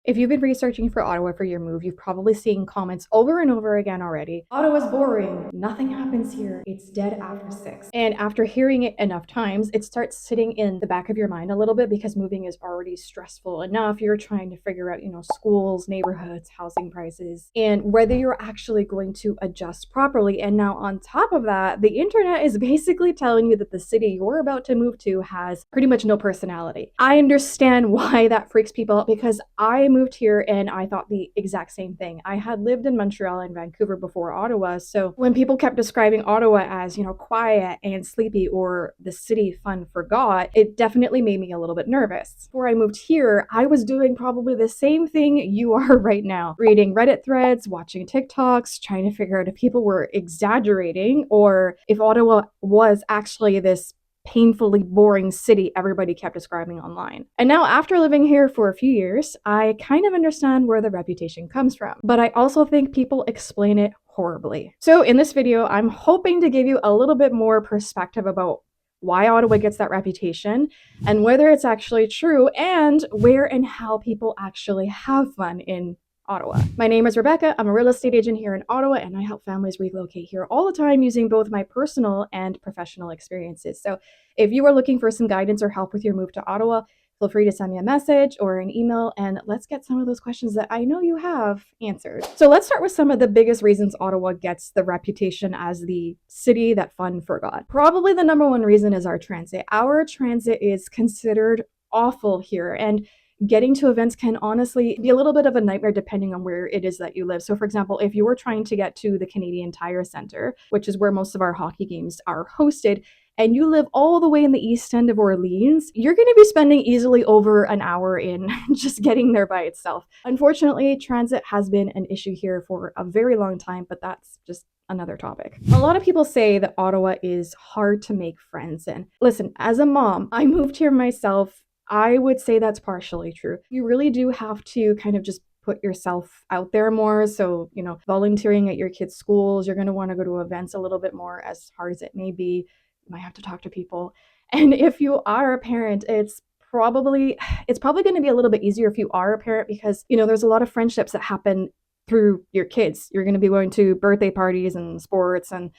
If you've been researching for Ottawa for your move, you've probably seen comments over and over again already. Ottawa's boring. Nothing happens here. It's dead after 6. And after hearing it enough times, it starts sitting in the back of your mind a little bit because moving is already stressful enough. You're trying to figure out, schools, neighborhoods, housing prices, and whether you're actually going to adjust properly. And now on top of that, the internet is basically telling you that the city you're about to move to has pretty much no personality. I understand why that freaks people out because I moved here and I thought the exact same thing. I had lived in Montreal and Vancouver before Ottawa, so when people kept describing Ottawa as, quiet and sleepy or the city fun forgot, it definitely made me a little bit nervous. Before I moved here, I was doing probably the same thing you are right now. Reading Reddit threads, watching TikToks, trying to figure out if people were exaggerating or if Ottawa was actually this painfully boring city everybody kept describing online. And now, after living here for a few years, I kind of understand where the reputation comes from, but I also think people explain it horribly. So in this video, I'm hoping to give you a little bit more perspective about why Ottawa gets that reputation and whether it's actually true and where and how people actually have fun in Ottawa. My name is Rebecca. I'm a real estate agent here in Ottawa, and I help families relocate here all the time using both my personal and professional experiences. So if you are looking for some guidance or help with your move to Ottawa, feel free to send me a message or an email, and let's get some of those questions that I know you have answered. So let's start with some of the biggest reasons Ottawa gets the reputation as the city that fun forgot. Probably the number one reason is our transit. Our transit is considered awful here, and getting to events can honestly be a little bit of a nightmare depending on where it is that you live. So for example, if you were trying to get to the Canadian Tire Centre, which is where most of our hockey games are hosted, and you live all the way in the east end of Orleans, you're going to be spending easily over an hour in just getting there by itself. Unfortunately, transit has been an issue here for a very long time, but that's just another topic. A lot of people say that Ottawa is hard to make friends in. Listen, as a mom, I moved here myself. I would say that's partially true. You really do have to kind of just put yourself out there more. So, volunteering at your kids' schools, you're going to want to go to events a little bit more, as hard as it may be. You might have to talk to people. And if you are a parent, it's probably going to be a little bit easier if you are a parent because, there's a lot of friendships that happen through your kids. You're going to be going to birthday parties and sports and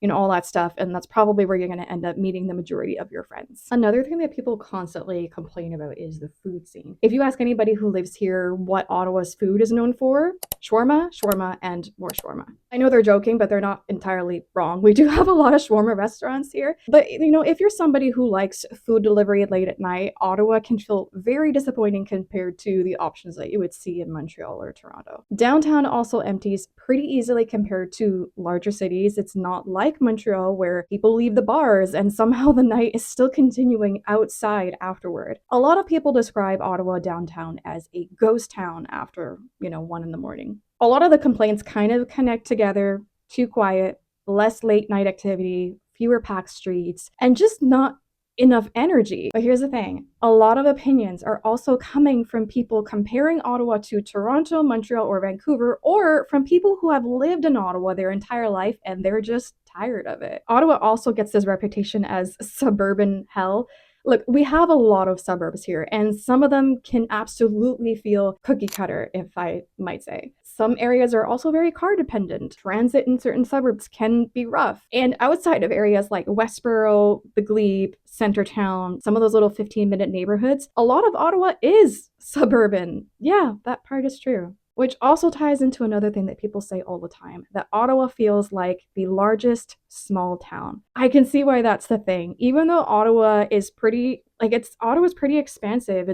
all that stuff. And that's probably where you're going to end up meeting the majority of your friends. Another thing that people constantly complain about is the food scene. If you ask anybody who lives here what Ottawa's food is known for, shawarma, shawarma, and more shawarma. I know they're joking, but they're not entirely wrong. We do have a lot of shawarma restaurants here. But, if you're somebody who likes food delivery late at night, Ottawa can feel very disappointing compared to the options that you would see in Montreal or Toronto. Downtown also empties pretty easily compared to larger cities. It's not like Montreal where people leave the bars and somehow the night is still continuing outside afterward. A lot of people describe Ottawa downtown as a ghost town after, 1 in the morning. A lot of the complaints kind of connect together: too quiet, less late night activity, fewer packed streets, and just not enough energy. But here's the thing, a lot of opinions are also coming from people comparing Ottawa to Toronto, Montreal, or Vancouver, or from people who have lived in Ottawa their entire life and they're just tired of it. Ottawa also gets this reputation as suburban hell. Look, we have a lot of suburbs here, and some of them can absolutely feel cookie cutter, if I might say. Some areas are also very car dependent. Transit in certain suburbs can be rough. And outside of areas like Westboro, the Glebe, Centertown, some of those little 15-minute neighborhoods, a lot of Ottawa is suburban. Yeah, that part is true. Which also ties into another thing that people say all the time, that Ottawa feels like the largest small town. I can see why that's the thing. Even though Ottawa is Ottawa's pretty expansive.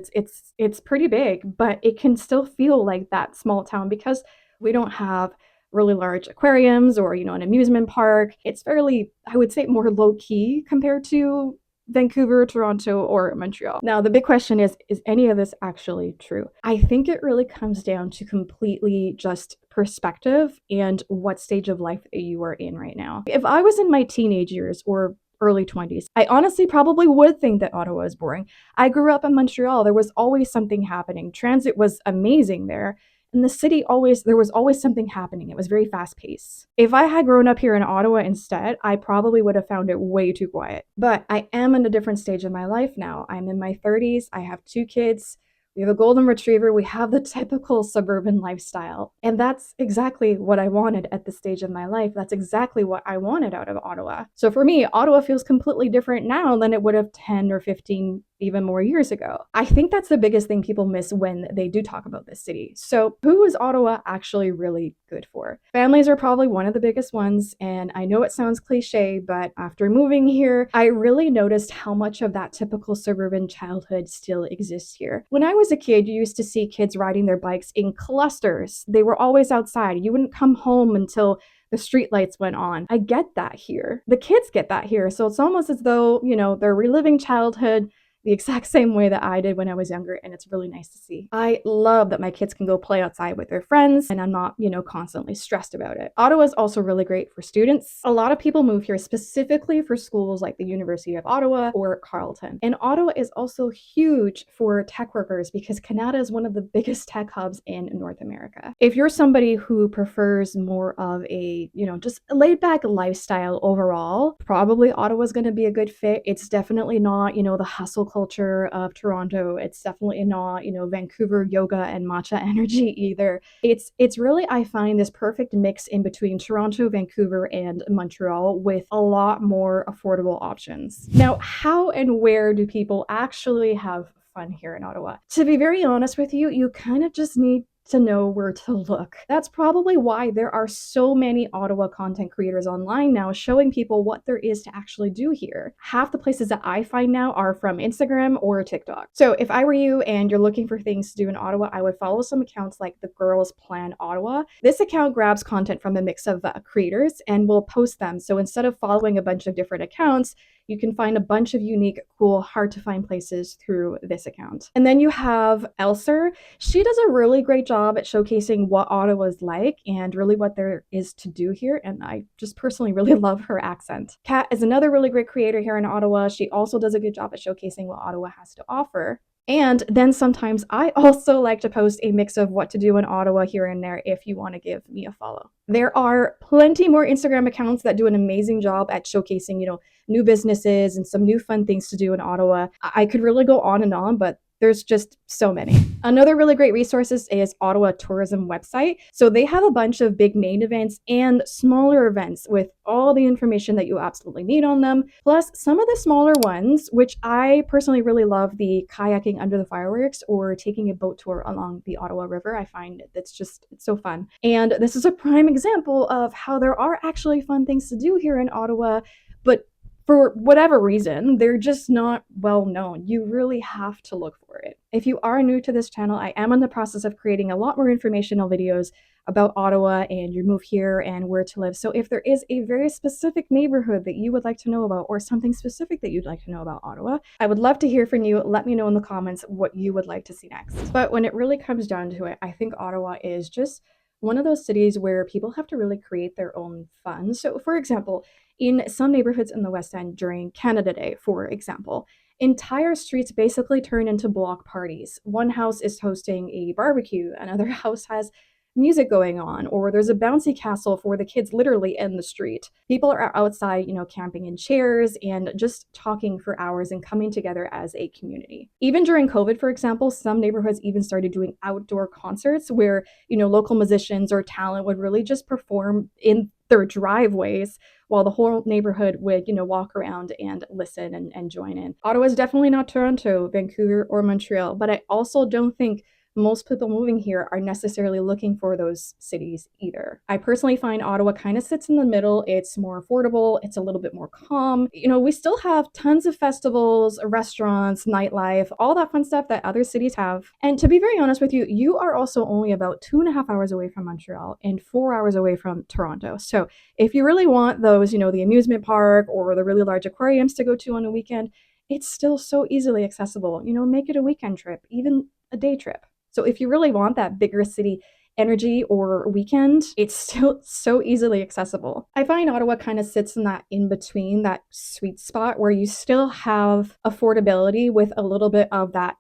It's pretty big, but it can still feel like that small town because we don't have really large aquariums or, an amusement park. It's fairly, I would say, more low key compared to Vancouver, Toronto, or Montreal. Now, the big question is any of this actually true? I think it really comes down to completely just perspective and what stage of life that you are in right now. If I was in my teenage years or early 20s, I honestly probably would think that Ottawa is boring. I grew up in Montreal. There was always something happening. Transit was amazing there. In the city, there was always something happening. It was very fast paced. If I had grown up here in Ottawa instead, I probably would have found it way too quiet. But I am in a different stage of my life now. I'm in my 30s. I have 2 kids. We have a golden retriever. We have the typical suburban lifestyle. And that's exactly what I wanted at this stage of my life. That's exactly what I wanted out of Ottawa. So for me, Ottawa feels completely different now than it would have 10 or 15 even more years ago. I think that's the biggest thing people miss when they do talk about this city. So who is Ottawa actually really good for? Families are probably one of the biggest ones, and I know it sounds cliche, but after moving here, I really noticed how much of that typical suburban childhood still exists here. When I was a kid, you used to see kids riding their bikes in clusters. They were always outside. You wouldn't come home until the streetlights went on. I get that here. The kids get that here. So it's almost as though, they're reliving childhood the exact same way that I did when I was younger, and it's really nice to see. I love that my kids can go play outside with their friends, and I'm not, constantly stressed about it. Ottawa is also really great for students. A lot of people move here specifically for schools like the University of Ottawa or Carleton. And Ottawa is also huge for tech workers because Canada is one of the biggest tech hubs in North America. If you're somebody who prefers more of a, just a laid back lifestyle overall, probably Ottawa is going to be a good fit. It's definitely not, the hustle culture of Toronto. It's definitely not, Vancouver yoga and matcha energy either. It's really, I find, this perfect mix in between Toronto, Vancouver, and Montreal with a lot more affordable options. Now, how and where do people actually have fun here in Ottawa? To be very honest with you, you kind of just need to know where to look. That's probably why there are so many Ottawa content creators online now showing people what there is to actually do here. Half the places that I find now are from Instagram or TikTok. So if I were you and you're looking for things to do in Ottawa, I would follow some accounts like the Girls Plan Ottawa. This account grabs content from a mix of creators and will post them. So instead of following a bunch of different accounts, you can find a bunch of unique, cool, hard to find places through this account. And then you have Elser. She does a really great job at showcasing what Ottawa is like and really what there is to do here. And I just personally really love her accent. Kat is another really great creator here in Ottawa. She also does a good job at showcasing what Ottawa has to offer. And then sometimes I also like to post a mix of what to do in Ottawa here and there if you want to give me a follow. There are plenty more Instagram accounts that do an amazing job at showcasing, new businesses and some new fun things to do in Ottawa. I could really go on and on, but there's just so many. Another really great resource is Ottawa Tourism website. So they have a bunch of big main events and smaller events with all the information that you absolutely need on them. Plus some of the smaller ones, which I personally really love, the kayaking under the fireworks or taking a boat tour along the Ottawa River. I find it's so fun. And this is a prime example of how there are actually fun things to do here in Ottawa, but for whatever reason, they're just not well known. You really have to look for it. If you are new to this channel, I am in the process of creating a lot more informational videos about Ottawa and your move here and where to live. So if there is a very specific neighborhood that you would like to know about or something specific that you'd like to know about Ottawa, I would love to hear from you. Let me know in the comments what you would like to see next. But when it really comes down to it, I think Ottawa is just one of those cities where people have to really create their own fun. So for example, in some neighborhoods in the West End during Canada Day, for example, entire streets basically turn into block parties. One house is hosting a barbecue, another house has music going on, or there's a bouncy castle for the kids literally in the street. People are outside, camping in chairs and just talking for hours and coming together as a community. Even during COVID, for example, some neighborhoods even started doing outdoor concerts where, local musicians or talent would really just perform in their driveways while the whole neighborhood would, walk around and listen and join in. Ottawa is definitely not Toronto, Vancouver, or Montreal, but I also don't think most people moving here are necessarily looking for those cities either. I personally find Ottawa kind of sits in the middle. It's more affordable. It's a little bit more calm. We still have tons of festivals, restaurants, nightlife, all that fun stuff that other cities have. And to be very honest with you, you are also only about 2.5 hours away from Montreal and 4 hours away from Toronto. So if you really want those, the amusement park or the really large aquariums to go to on a weekend, it's still so easily accessible. Make it a weekend trip, even a day trip. So if you really want that bigger city energy or weekend, it's still so easily accessible. I find Ottawa kind of sits in that in between, that sweet spot where you still have affordability with a little bit of that,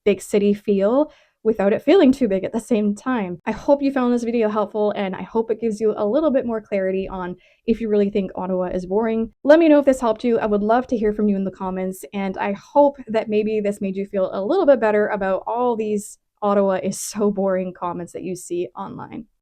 big city feel, without it feeling too big at the same time. I hope you found this video helpful, and I hope it gives you a little bit more clarity on if you really think Ottawa is boring. Let me know if this helped you. I would love to hear from you in the comments, and I hope that maybe this made you feel a little bit better about all these Ottawa is so boring comments that you see online.